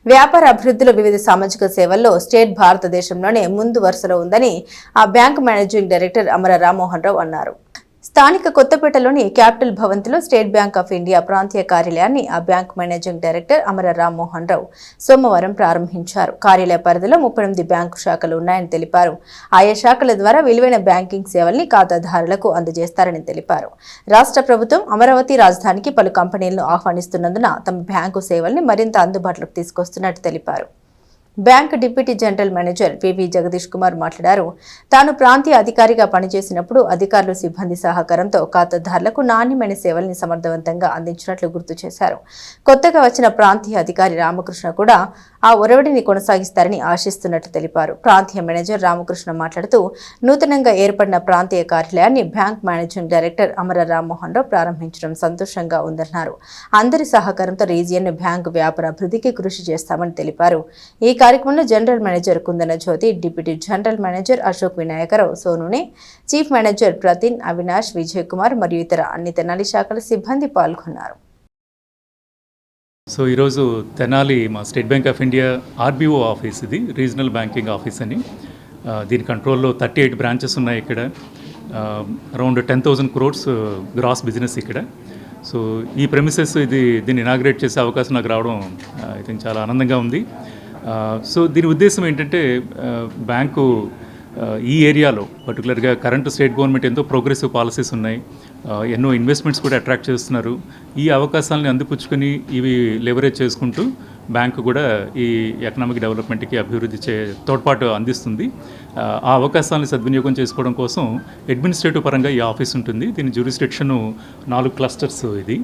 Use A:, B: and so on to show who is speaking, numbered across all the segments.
A: వ్యాపార అభివృద్ధిలో వివిధ సామాజిక సేవల్లో స్టేట్ భారతదేశంలోనే ముందు వరుసలో ఉందని ఆ బ్యాంకు మేనేజింగ్ డైరెక్టర్ అమర రామ్మోహన్ రావు అన్నారు. స్థానిక కొత్తపేటలోని క్యాపిటల్ భవంతిలో స్టేట్ బ్యాంక్ ఆఫ్ ఇండియా ప్రాంతీయ కార్యాలయాన్ని ఆ బ్యాంక్ మేనేజింగ్ డైరెక్టర్ అమర రామ్మోహన్ రావు సోమవారం ప్రారంభించారు. కార్యాలయ పరిధిలో 38 బ్యాంకు శాఖలు ఉన్నాయని తెలిపారు. ఆయా శాఖల ద్వారా విలువైన బ్యాంకింగ్ సేవల్ని ఖాతాదారులకు అందజేస్తారని తెలిపారు. రాష్ట్ర ప్రభుత్వం అమరావతి రాజధానికి పలు కంపెనీలను ఆహ్వానిస్తున్నందున తమ బ్యాంకు సేవల్ని మరింత అందుబాటులోకి తీసుకొస్తున్నట్టు తెలిపారు. Bank deputy general manager PV Jagadish Kumar మాట్లాడారు. తాను ప్రాంతీయ అధికారిగా పనిచేసినప్పుడు అధికారులు సిబ్బంది సహకారంతో ఖాతాదారులకు నాణ్యమైన సేవల్ని సమర్థవంతంగా అందించినట్లు గుర్తు చేశారు. కొత్తగా వచ్చిన ప్రాంతీయ అధికారి రామకృష్ణ కూడా ఆ ఒరవడిని కొనసాగిస్తారని ఆశిస్తున్నట్లు తెలిపారు. ప్రాంతీయ మేనేజర్ రామకృష్ణ మాట్లాడుతూ నూతనంగా ఏర్పడిన ప్రాంతీయ కార్యాలయాన్ని బ్యాంక్ మేనేజింగ్ డైరెక్టర్ అమర రామ్మోహన్ రావు ప్రారంభించడం సంతోషంగా ఉందన్నారు. అందరి సహకారంతో రీజియన్ బ్యాంకు వ్యాపార అభివృద్ధికి కృషి చేస్తామని తెలిపారు. ఈ కార్యక్రమంలో general manager Kundana Jyoti, deputy general manager Ashok Vinayakarao Sonune, chief manager Pratin, Avinash, Vijay Kumar మరియు ఇతర అన్ని తెనాలి శాఖల సిబ్బంది పాల్గొన్నారు.
B: సో ఈరోజు తెనాలి మా state Bank of India RBO office, ఇది రీజనల్ బ్యాంకింగ్ ఆఫీస్ అని. దీని కంట్రోల్లో 38 బ్రాంచెస్ ఉన్నాయి ఇక్కడ. అరౌండ్ 10,000 crores గ్రాస్ బిజినెస్ ఇక్కడ. సో ఈ ప్రెమిసెస్ దీన్ని ఇనాగ్రేట్ చేసే అవకాశం నాకు రావడం ఐ థింక్ చాలా ఆనందంగా ఉంది. సో దీని ఉద్దేశం ఏంటంటే బ్యాంకు ఈ ఏరియాలో పర్టికులర్గా కరెంట్ స్టేట్ గవర్నమెంట్ ఎంతో ప్రోగ్రెసివ్ పాలసీస్ ఉన్నాయి, ఎన్నో ఇన్వెస్ట్మెంట్స్ కూడా అట్రాక్ట్ చేస్తున్నారు. ఈ అవకాశాలని అందిపుచ్చుకొని ఇవి లెవరేజ్ చేసుకుంటూ బ్యాంకు కూడా ఈ ఎకనామిక్ డెవలప్మెంట్కి అభివృద్ధి తోడ్పాటు అందిస్తుంది. ఆ అవకాశాలను సద్వినియోగం చేసుకోవడం కోసం అడ్మినిస్ట్రేటివ్ పరంగా ఈ ఆఫీస్ ఉంటుంది. దీని జ్యూరిస్డిక్షన్ 4 క్లస్టర్స్. ఇది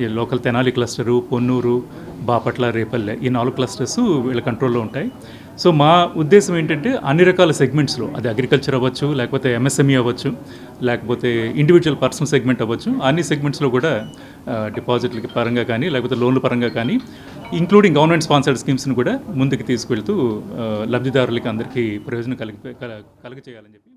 B: ఈ లోకల్ తెనాలి క్లస్టరు, పొన్నూరు, బాపట్ల, రేపల్లె, ఈ 4 క్లస్టర్స్ వీళ్ళ కంట్రోల్లో ఉంటాయి. సో మా ఉద్దేశం ఏంటంటే అన్ని రకాల సెగ్మెంట్స్లో, అది అగ్రికల్చర్ అవ్వచ్చు, లేకపోతే ఎంఎస్ఎంఈ అవ్వచ్చు, లేకపోతే ఇండివిజువల్ పర్సనల్ సెగ్మెంట్ అవ్వచ్చు, అన్ని సెగ్మెంట్స్లో కూడా డిపాజిట్లకి పరంగా కానీ లేకపోతే లోన్ల పరంగా కానీ ఇంక్లూడింగ్ గవర్నమెంట్ స్పాన్సర్డ్ స్కీమ్స్ని కూడా ముందుకు తీసుకెళ్తూ లబ్ధిదారులకి అందరికీ ప్రయోజనం కలుగ చేయాలని చెప్పి